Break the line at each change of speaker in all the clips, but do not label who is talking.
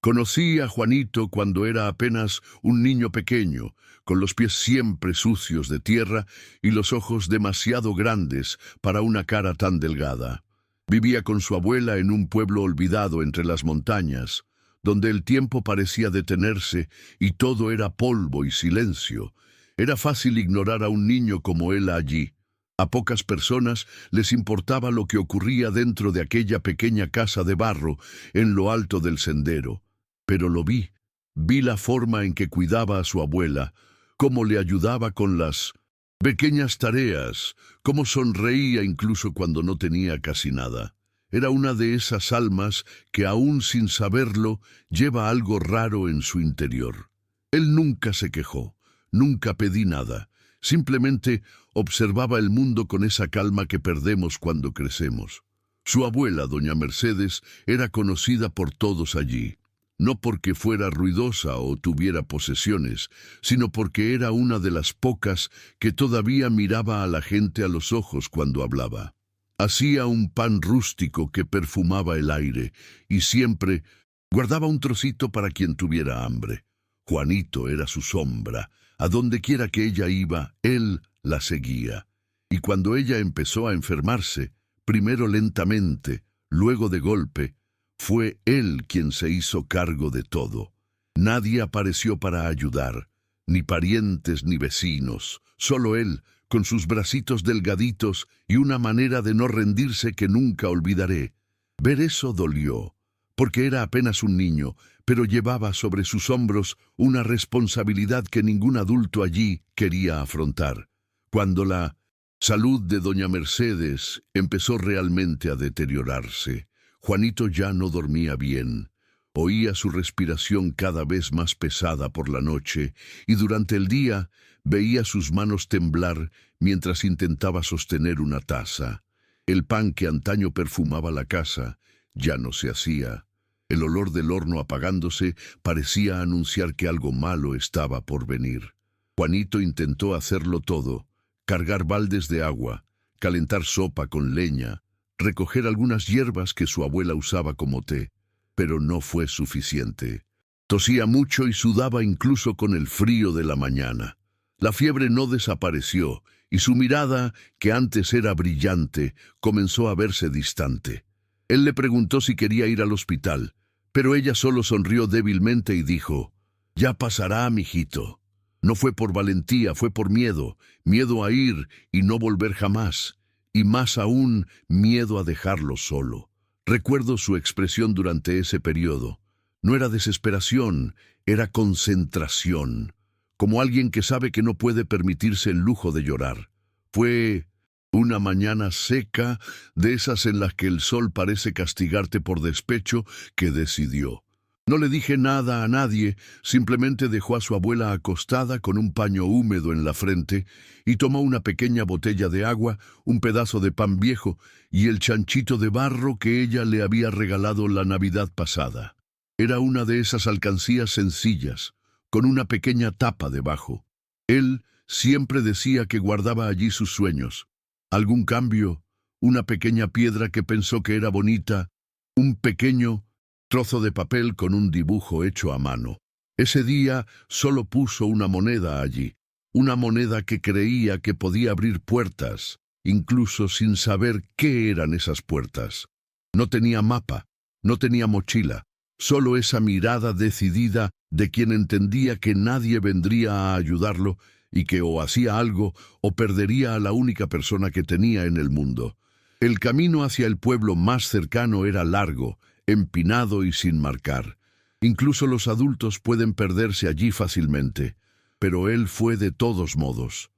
Conocí a Juanito cuando era apenas un niño pequeño, con los pies siempre sucios de tierra y los ojos demasiado grandes para una cara tan delgada. Vivía con su abuela en un pueblo olvidado entre las montañas, donde el tiempo parecía detenerse y todo era polvo y silencio. Era fácil ignorar a un niño como él allí. A pocas personas les importaba lo que ocurría dentro de aquella pequeña casa de barro en lo alto del sendero. Pero lo vi la forma en que cuidaba a su abuela, cómo le ayudaba con las pequeñas tareas, cómo sonreía incluso cuando no tenía casi nada. Era una de esas almas que aún sin saberlo lleva algo raro en su interior. Él nunca se quejó, nunca pedí nada, simplemente observaba el mundo con esa calma que perdemos cuando crecemos. Su abuela, doña Mercedes, era conocida por todos allí. No porque fuera ruidosa o tuviera posesiones, sino porque era una de las pocas que todavía miraba a la gente a los ojos cuando hablaba. Hacía un pan rústico que perfumaba el aire y siempre guardaba un trocito para quien tuviera hambre. Juanito era su sombra. A donde quiera que ella iba, él la seguía. Y cuando ella empezó a enfermarse, primero lentamente, luego de golpe, fue él quien se hizo cargo de todo. Nadie apareció para ayudar, ni parientes ni vecinos, solo él, con sus bracitos delgaditos y una manera de no rendirse que nunca olvidaré. Ver eso dolió, porque era apenas un niño, pero llevaba sobre sus hombros una responsabilidad que ningún adulto allí quería afrontar. Cuando la salud de doña Mercedes empezó realmente a deteriorarse, Juanito ya no dormía bien. Oía su respiración cada vez más pesada por la noche y durante el día veía sus manos temblar mientras intentaba sostener una taza. El pan que antaño perfumaba la casa ya no se hacía. El olor del horno apagándose parecía anunciar que algo malo estaba por venir. Juanito intentó hacerlo todo: cargar baldes de agua, calentar sopa con leña, recoger algunas hierbas que su abuela usaba como té, pero no fue suficiente. Tosía mucho y sudaba incluso con el frío de la mañana. La fiebre no desapareció y su mirada, que antes era brillante, comenzó a verse distante. Él le preguntó si quería ir al hospital, pero ella solo sonrió débilmente y dijo: «Ya pasará, mijito». No fue por valentía, fue por miedo, miedo a ir y no volver jamás. Y más aún, miedo a dejarlo solo. Recuerdo su expresión durante ese periodo. No era desesperación, era concentración, como alguien que sabe que no puede permitirse el lujo de llorar. Fue una mañana seca, de esas en las que el sol parece castigarte por despecho, que decidió. No le dije nada a nadie, simplemente dejó a su abuela acostada con un paño húmedo en la frente y tomó una pequeña botella de agua, un pedazo de pan viejo y el chanchito de barro que ella le había regalado la Navidad pasada. Era una de esas alcancías sencillas, con una pequeña tapa debajo. Él siempre decía que guardaba allí sus sueños. Algún cambio, una pequeña piedra que pensó que era bonita, un pequeño trozo de papel con un dibujo hecho a mano. Ese día solo puso una moneda allí, una moneda que creía que podía abrir puertas, incluso sin saber qué eran esas puertas. No tenía mapa, no tenía mochila, solo esa mirada decidida de quien entendía que nadie vendría a ayudarlo y que o hacía algo o perdería a la única persona que tenía en el mundo. El camino hacia el pueblo más cercano era largo, empinado y sin marcar. Incluso los adultos pueden perderse allí fácilmente, pero él fue de todos modos.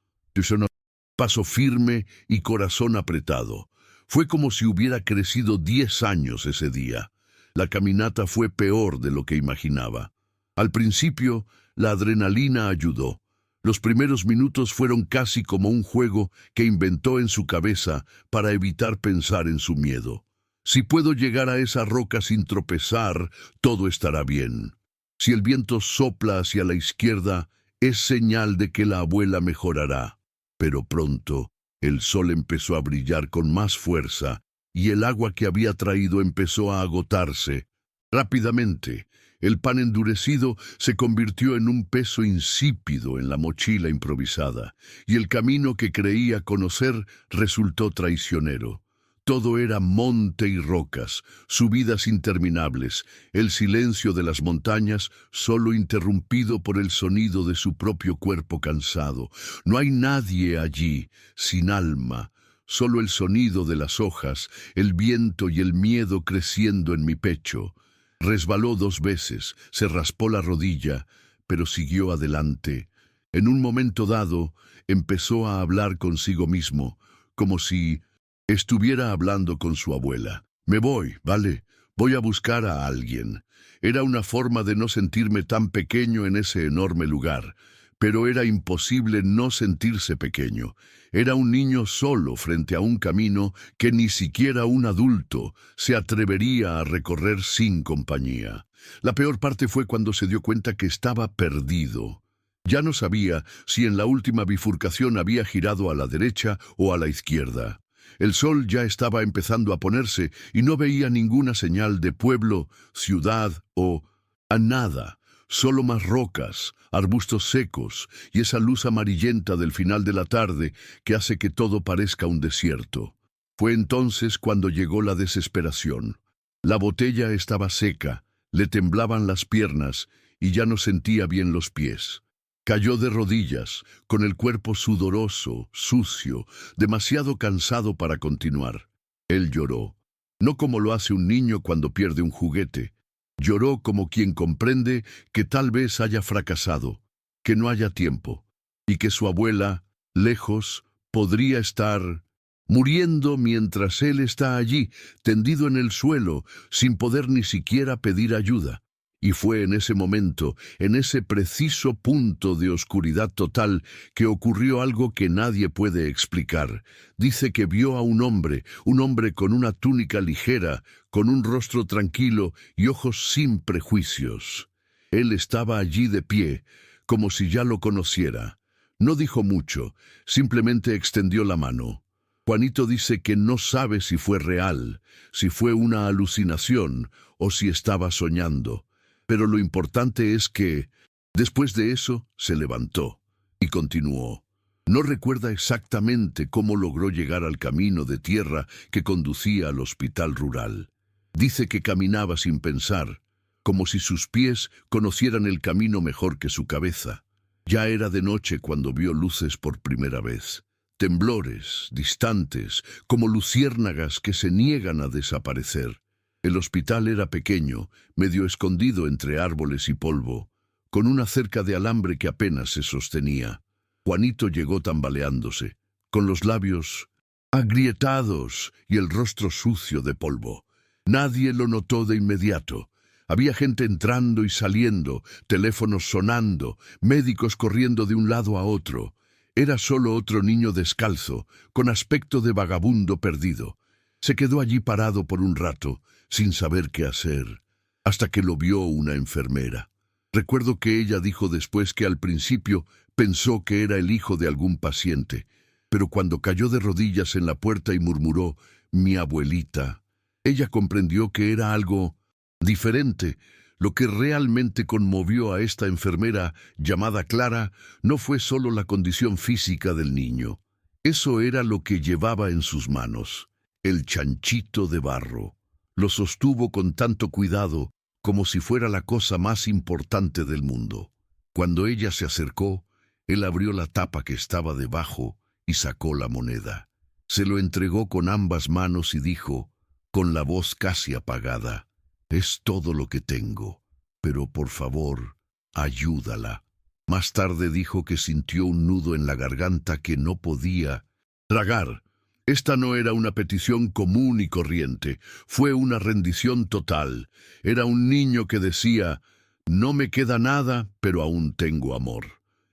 Paso firme y corazón apretado. Fue como si hubiera crecido 10 años ese día. La caminata fue peor de lo que imaginaba. Al principio, la adrenalina ayudó. Los primeros minutos fueron casi como un juego que inventó en su cabeza para evitar pensar en su miedo. Si puedo llegar a esa roca sin tropezar, todo estará bien. Si el viento sopla hacia la izquierda, es señal de que la abuela mejorará. Pero pronto, el sol empezó a brillar con más fuerza y el agua que había traído empezó a agotarse. Rápidamente, El pan endurecido se convirtió en un peso insípido en la mochila improvisada, y el camino que creía conocer resultó traicionero. Todo era monte y rocas, subidas interminables, el silencio de las montañas solo interrumpido por el sonido de su propio cuerpo cansado. No hay nadie allí, sin alma, solo el sonido de las hojas, el viento y el miedo creciendo en mi pecho. Resbaló 2 veces, se raspó la rodilla, pero siguió adelante. En un momento dado, empezó a hablar consigo mismo, como si estuviera hablando con su abuela. Me voy, ¿vale? Voy a buscar a alguien. Era una forma de no sentirme tan pequeño en ese enorme lugar, pero era imposible no sentirse pequeño. Era un niño solo frente a un camino que ni siquiera un adulto se atrevería a recorrer sin compañía. La peor parte fue cuando se dio cuenta que estaba perdido. Ya no sabía si en la última bifurcación había girado a la derecha o a la izquierda. El sol ya estaba empezando a ponerse y no veía ninguna señal de pueblo, ciudad o a nada. Solo más rocas, arbustos secos y esa luz amarillenta del final de la tarde que hace que todo parezca un desierto. Fue entonces cuando llegó la desesperación. La botella estaba seca, le temblaban las piernas y ya no sentía bien los pies. Cayó de rodillas, con el cuerpo sudoroso, sucio, demasiado cansado para continuar. Él lloró, no como lo hace un niño cuando pierde un juguete. Lloró como quien comprende que tal vez haya fracasado, que no haya tiempo, y que su abuela, lejos, podría estar muriendo mientras él está allí, tendido en el suelo, sin poder ni siquiera pedir ayuda. Y fue en ese momento, en ese preciso punto de oscuridad total, que ocurrió algo que nadie puede explicar. Dice que vio a un hombre con una túnica ligera, con un rostro tranquilo y ojos sin prejuicios. Él estaba allí de pie, como si ya lo conociera. No dijo mucho, simplemente extendió la mano. Juanito dice que no sabe si fue real, si fue una alucinación o si estaba soñando. Pero lo importante es que, después de eso, se levantó y continuó. No recuerda exactamente cómo logró llegar al camino de tierra que conducía al hospital rural. Dice que caminaba sin pensar, como si sus pies conocieran el camino mejor que su cabeza. Ya era de noche cuando vio luces por primera vez. Temblores, distantes, como luciérnagas que se niegan a desaparecer. El hospital era pequeño, medio escondido entre árboles y polvo, con una cerca de alambre que apenas se sostenía. Juanito llegó tambaleándose, con los labios agrietados y el rostro sucio de polvo. Nadie lo notó de inmediato. Había gente entrando y saliendo, teléfonos sonando, médicos corriendo de un lado a otro. Era solo otro niño descalzo, con aspecto de vagabundo perdido. Se quedó allí parado por un rato, sin saber qué hacer, hasta que lo vio una enfermera. Recuerdo que ella dijo después que al principio pensó que era el hijo de algún paciente, pero cuando cayó de rodillas en la puerta y murmuró, «Mi abuelita», ella comprendió que era algo diferente. Lo que realmente conmovió a esta enfermera llamada Clara no fue solo la condición física del niño. Eso era lo que llevaba en sus manos, el chanchito de barro. Lo sostuvo con tanto cuidado como si fuera la cosa más importante del mundo. Cuando ella se acercó, él abrió la tapa que estaba debajo y sacó la moneda. Se lo entregó con ambas manos y dijo, con la voz casi apagada, «Es todo lo que tengo, pero por favor, ayúdala». Más tarde dijo que sintió un nudo en la garganta que no podía tragar. Esta no era una petición común y corriente, fue una rendición total. Era un niño que decía, «No me queda nada, pero aún tengo amor».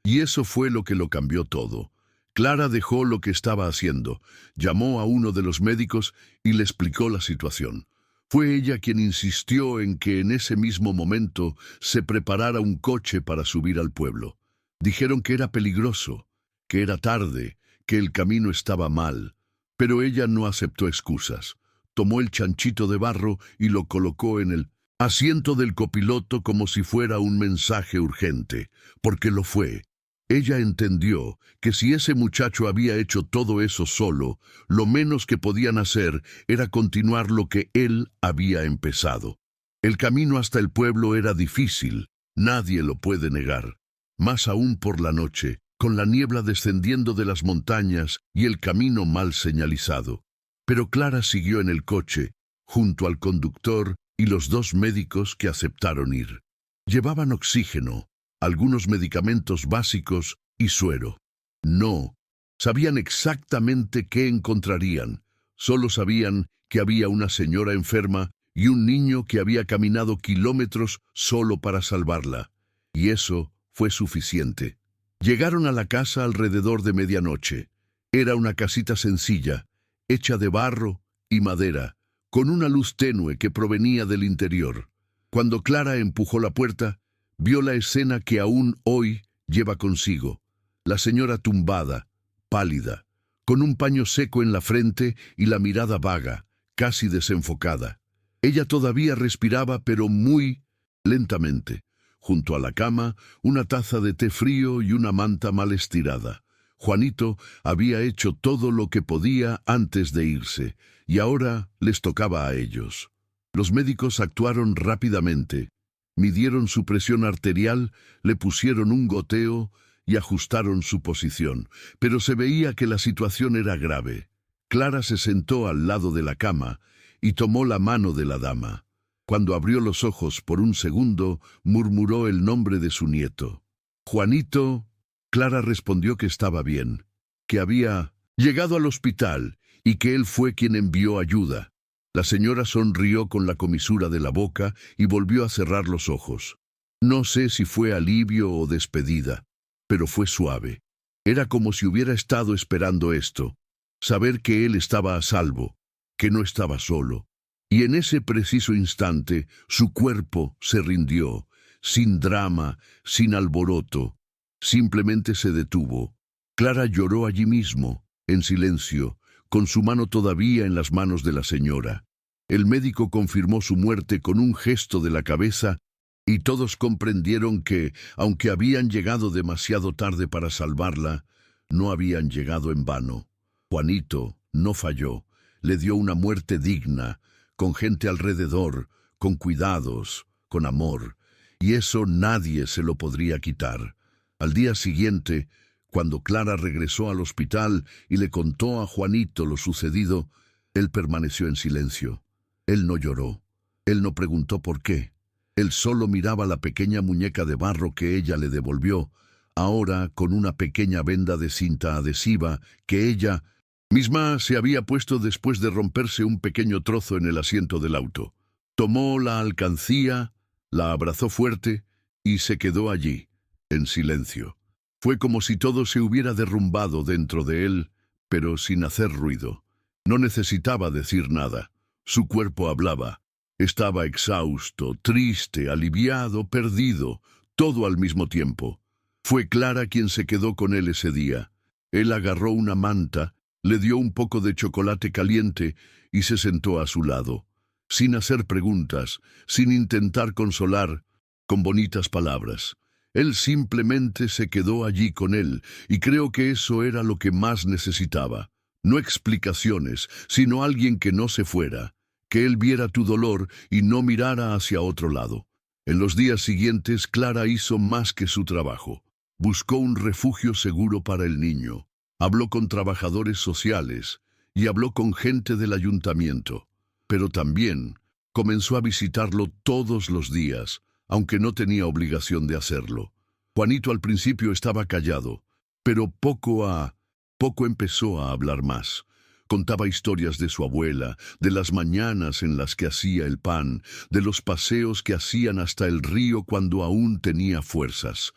Y eso fue lo que lo cambió todo. Clara dejó lo que estaba haciendo, llamó a uno de los médicos y le explicó la situación. Fue ella quien insistió en que en ese mismo momento se preparara un coche para subir al pueblo. Dijeron que era peligroso, que era tarde, que el camino estaba mal. Pero ella no aceptó excusas. Tomó el chanchito de barro y lo colocó en el asiento del copiloto como si fuera un mensaje urgente, porque lo fue. Ella entendió que si ese muchacho había hecho todo eso solo, lo menos que podían hacer era continuar lo que él había empezado. El camino hasta el pueblo era difícil, nadie lo puede negar. Más aún por la noche, con la niebla descendiendo de las montañas y el camino mal señalizado. Pero Clara siguió en el coche, junto al conductor y los dos médicos que aceptaron ir. Llevaban oxígeno, algunos medicamentos básicos y suero. No, sabían exactamente qué encontrarían. Solo sabían que había una señora enferma y un niño que había caminado kilómetros solo para salvarla. Y eso fue suficiente. Llegaron a la casa alrededor de medianoche. Era una casita sencilla, hecha de barro y madera, con una luz tenue que provenía del interior. Cuando Clara empujó la puerta, vio la escena que aún hoy lleva consigo. La señora tumbada, pálida, con un paño seco en la frente y la mirada vaga, casi desenfocada. Ella todavía respiraba, pero muy lentamente. Junto a la cama, una taza de té frío y una manta mal estirada. Juanito había hecho todo lo que podía antes de irse, y ahora les tocaba a ellos. Los médicos actuaron rápidamente. Midieron su presión arterial, le pusieron un goteo y ajustaron su posición, pero se veía que la situación era grave. Clara se sentó al lado de la cama y tomó la mano de la dama. Cuando abrió los ojos por un segundo, murmuró el nombre de su nieto. Juanito. Clara respondió que estaba bien, que había llegado al hospital y que él fue quien envió ayuda. La señora sonrió con la comisura de la boca y volvió a cerrar los ojos. No sé si fue alivio o despedida, pero fue suave. Era como si hubiera estado esperando esto, saber que él estaba a salvo, que no estaba solo. Y en ese preciso instante su cuerpo se rindió, sin drama, sin alboroto. Simplemente se detuvo. Clara lloró allí mismo, en silencio, con su mano todavía en las manos de la señora. El médico confirmó su muerte con un gesto de la cabeza y todos comprendieron que, aunque habían llegado demasiado tarde para salvarla, no habían llegado en vano. Juanito no falló, le dio una muerte digna, con gente alrededor, con cuidados, con amor, y eso nadie se lo podría quitar. Al día siguiente, cuando Clara regresó al hospital y le contó a Juanito lo sucedido, él permaneció en silencio. Él no lloró. Él no preguntó por qué. Él solo miraba la pequeña muñeca de barro que ella le devolvió, ahora con una pequeña venda de cinta adhesiva que ella misma se había puesto después de romperse un pequeño trozo en el asiento del auto. Tomó la alcancía, la abrazó fuerte y se quedó allí, en silencio. Fue como si todo se hubiera derrumbado dentro de él, pero sin hacer ruido. No necesitaba decir nada. Su cuerpo hablaba. Estaba exhausto, triste, aliviado, perdido, todo al mismo tiempo. Fue Clara quien se quedó con él ese día. Él agarró una manta, le dio un poco de chocolate caliente y se sentó a su lado, sin hacer preguntas, sin intentar consolar, con bonitas palabras. Él simplemente se quedó allí con él, y creo que eso era lo que más necesitaba. No explicaciones, sino alguien que no se fuera, que él viera tu dolor y no mirara hacia otro lado. En los días siguientes, Clara hizo más que su trabajo. Buscó un refugio seguro para el niño. Habló con trabajadores sociales y habló con gente del ayuntamiento. Pero también comenzó a visitarlo todos los días, aunque no tenía obligación de hacerlo. Juanito al principio estaba callado, pero poco a poco empezó a hablar más. Contaba historias de su abuela, de las mañanas en las que hacía el pan, de los paseos que hacían hasta el río cuando aún tenía fuerzas.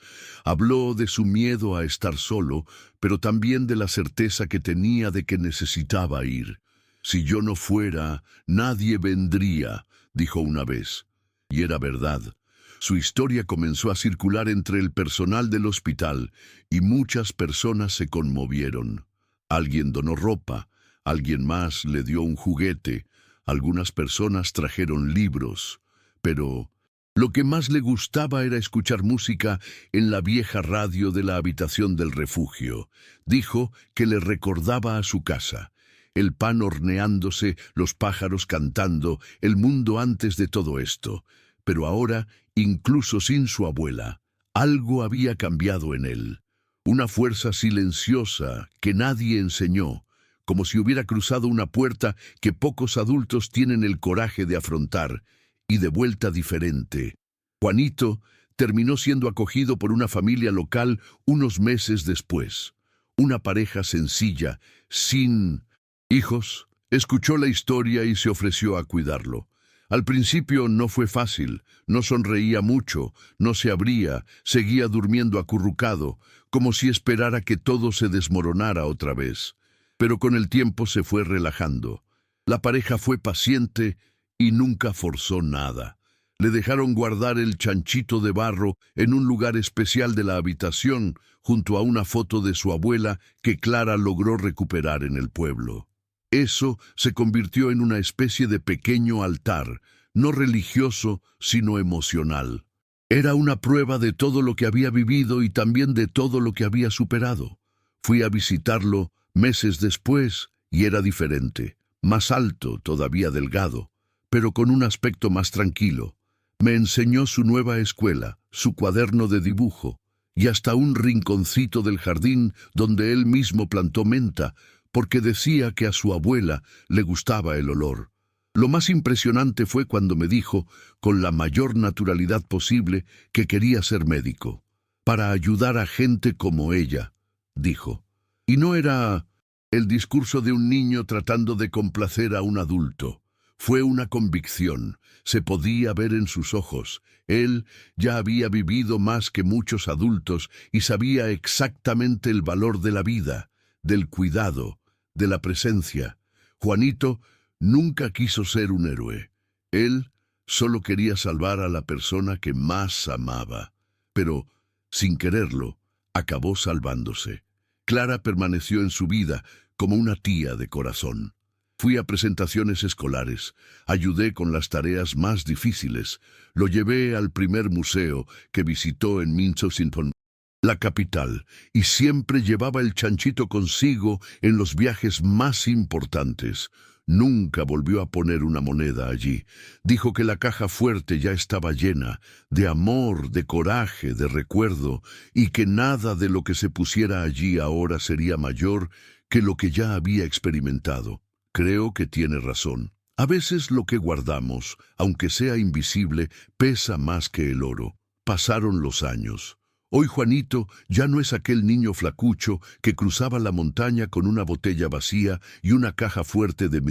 Habló de su miedo a estar solo, pero también de la certeza que tenía de que necesitaba ir. «Si yo no fuera, nadie vendría», dijo una vez. Y era verdad. Su historia comenzó a circular entre el personal del hospital y muchas personas se conmovieron. Alguien donó ropa, alguien más le dio un juguete, algunas personas trajeron libros, Pero lo que más le gustaba era escuchar música en la vieja radio de la habitación del refugio. Dijo que le recordaba a su casa. El pan horneándose, los pájaros cantando, el mundo antes de todo esto. Pero ahora, incluso sin su abuela, algo había cambiado en él. Una fuerza silenciosa que nadie enseñó, como si hubiera cruzado una puerta que pocos adultos tienen el coraje de afrontar, y de vuelta diferente. Juanito terminó siendo acogido por una familia local unos meses después. Una pareja sencilla, sin hijos, escuchó la historia y se ofreció a cuidarlo. Al principio no fue fácil, no sonreía mucho, no se abría, seguía durmiendo acurrucado, como si esperara que todo se desmoronara otra vez. Pero con el tiempo se fue relajando. La pareja fue paciente y nunca forzó nada. Le dejaron guardar el chanchito de barro en un lugar especial de la habitación, junto a una foto de su abuela que Clara logró recuperar en el pueblo. Eso se convirtió en una especie de pequeño altar, no religioso, sino emocional. Era una prueba de todo lo que había vivido y también de todo lo que había superado. Fui a visitarlo meses después y era diferente, más alto, todavía delgado, pero con un aspecto más tranquilo. Me enseñó su nueva escuela, su cuaderno de dibujo y hasta un rinconcito del jardín donde él mismo plantó menta, porque decía que a su abuela le gustaba el olor. Lo más impresionante fue cuando me dijo, con la mayor naturalidad posible, que quería ser médico, para ayudar a gente como ella, dijo. Y no era el discurso de un niño tratando de complacer a un adulto. Fue una convicción, se podía ver en sus ojos. Él ya había vivido más que muchos adultos y sabía exactamente el valor de la vida, del cuidado, de la presencia. Juanito nunca quiso ser un héroe. Él solo quería salvar a la persona que más amaba. Pero, sin quererlo, acabó salvándose. Clara permaneció en su vida como una tía de corazón. Fui a presentaciones escolares, ayudé con las tareas más difíciles, lo llevé al primer museo que visitó en Minso-Sinpon, la capital, y siempre llevaba el chanchito consigo en los viajes más importantes. Nunca volvió a poner una moneda allí. Dijo que la caja fuerte ya estaba llena, de amor, de coraje, de recuerdo, y que nada de lo que se pusiera allí ahora sería mayor que lo que ya había experimentado. Creo que tiene razón. A veces lo que guardamos, aunque sea invisible, pesa más que el oro. Pasaron los años. Hoy Juanito ya no es aquel niño flacucho que cruzaba la montaña con una botella vacía y una caja fuerte de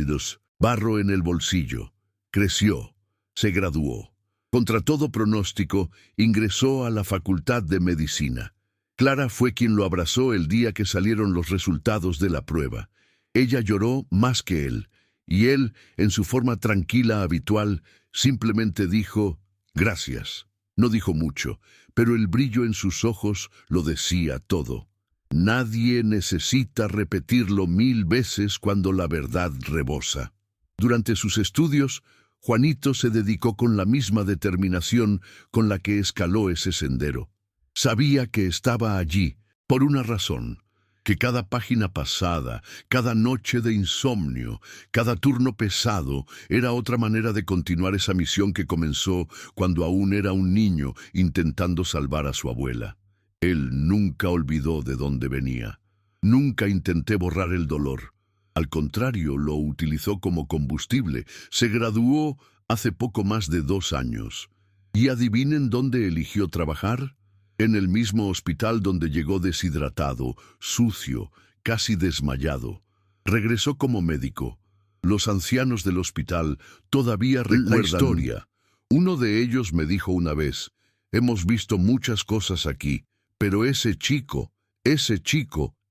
barro en el bolsillo. Creció, se graduó. Contra todo pronóstico, ingresó a la Facultad de Medicina. Clara fue quien lo abrazó el día que salieron los resultados de la prueba. Ella lloró más que él, y él, en su forma tranquila habitual, simplemente dijo, «Gracias». No dijo mucho, pero el brillo en sus ojos lo decía todo. Nadie necesita repetirlo 1000 veces cuando la verdad rebosa. Durante sus estudios, Juanito se dedicó con la misma determinación con la que escaló ese sendero. Sabía que estaba allí, por una razón, que cada página pasada, cada noche de insomnio, cada turno pesado, era otra manera de continuar esa misión que comenzó cuando aún era un niño intentando salvar a su abuela. Él nunca olvidó de dónde venía. Nunca intenté borrar el dolor. Al contrario, lo utilizó como combustible. Se graduó hace poco más de 2 años. ¿Y adivinen dónde eligió trabajar? En el mismo hospital donde llegó deshidratado, sucio, casi desmayado. Regresó como médico. Los ancianos del hospital todavía recuerdan la historia. Uno de ellos me dijo una vez, «Hemos visto muchas cosas aquí, pero ese chico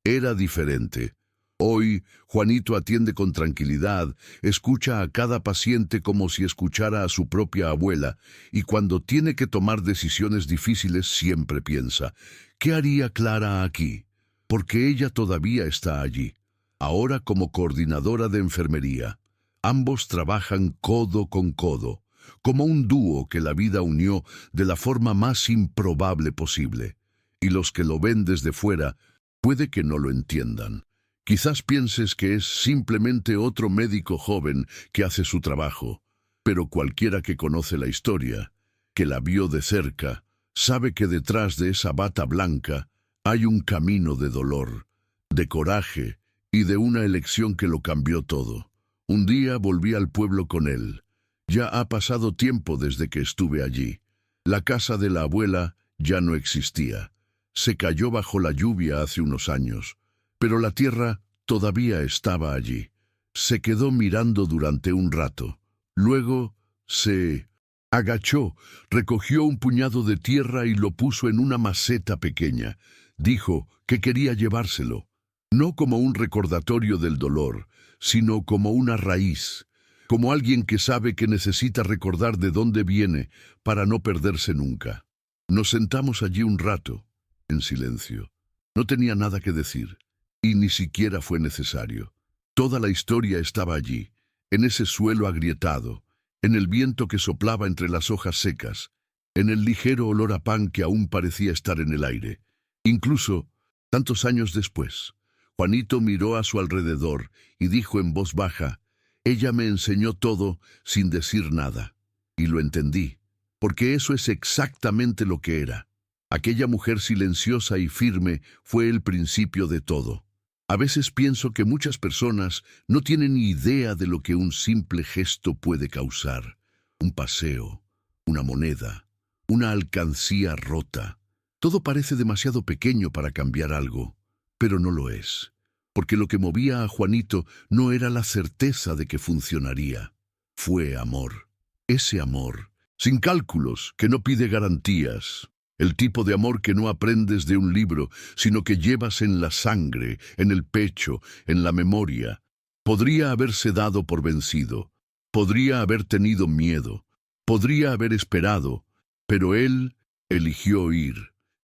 era diferente». Hoy, Juanito atiende con tranquilidad, escucha a cada paciente como si escuchara a su propia abuela, y cuando tiene que tomar decisiones difíciles siempre piensa, ¿qué haría Clara aquí? Porque ella todavía está allí, ahora como coordinadora de enfermería. Ambos trabajan codo con codo. como un dúo que la vida unió de la forma más improbable posible. Y los que lo ven desde fuera puede que no lo entiendan. Quizás pienses que es simplemente otro médico joven que hace su trabajo, pero cualquiera que conoce la historia, que la vio de cerca, sabe que detrás de esa bata blanca hay un camino de dolor, de coraje y de una elección que lo cambió todo. Un día volví al pueblo con él. Ya ha pasado tiempo desde que estuve allí. La casa de la abuela ya no existía. Se cayó bajo la lluvia hace unos años, pero la tierra todavía estaba allí. Se quedó mirando durante un rato. Luego se agachó, recogió un puñado de tierra y lo puso en una maceta pequeña. Dijo que quería llevárselo, no como un recordatorio del dolor, sino como una raíz, como alguien que sabe que necesita recordar de dónde viene para no perderse nunca. Nos sentamos allí un rato, en silencio. No tenía nada que decir, y ni siquiera fue necesario. Toda la historia estaba allí, en ese suelo agrietado, en el viento que soplaba entre las hojas secas, en el ligero olor a pan que aún parecía estar en el aire. Incluso, tantos años después, Juanito miró a su alrededor y dijo en voz baja: «Ella me enseñó todo sin decir nada». Y lo entendí, porque eso es exactamente lo que era. Aquella mujer silenciosa y firme fue el principio de todo. A veces pienso que muchas personas no tienen ni idea de lo que un simple gesto puede causar. Un paseo, una moneda, una alcancía rota. Todo parece demasiado pequeño para cambiar algo, pero no lo es. Porque lo que movía a Juanito no era la certeza de que funcionaría. Fue amor. Ese amor, sin cálculos, que no pide garantías. El tipo de amor que no aprendes de un libro, sino que llevas en la sangre, en el pecho, en la memoria. Podría haberse dado por vencido, podría haber tenido miedo, podría haber esperado, pero él eligió ir.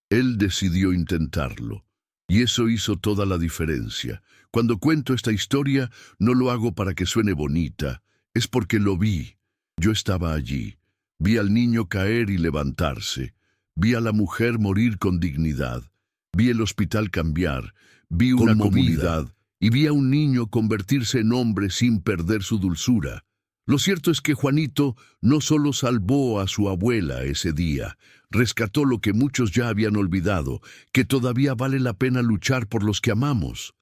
Él decidió intentarlo. Y eso hizo toda la diferencia. Cuando cuento esta historia, no lo hago para que suene bonita, es porque lo vi. Yo estaba allí. Vi al niño caer y levantarse. Vi a la mujer morir con dignidad, vi el hospital cambiar, vi una comunidad y vi a un niño convertirse en hombre sin perder su dulzura. Lo cierto es que Juanito no solo salvó a su abuela ese día, rescató lo que muchos ya habían olvidado, que todavía vale la pena luchar por los que amamos.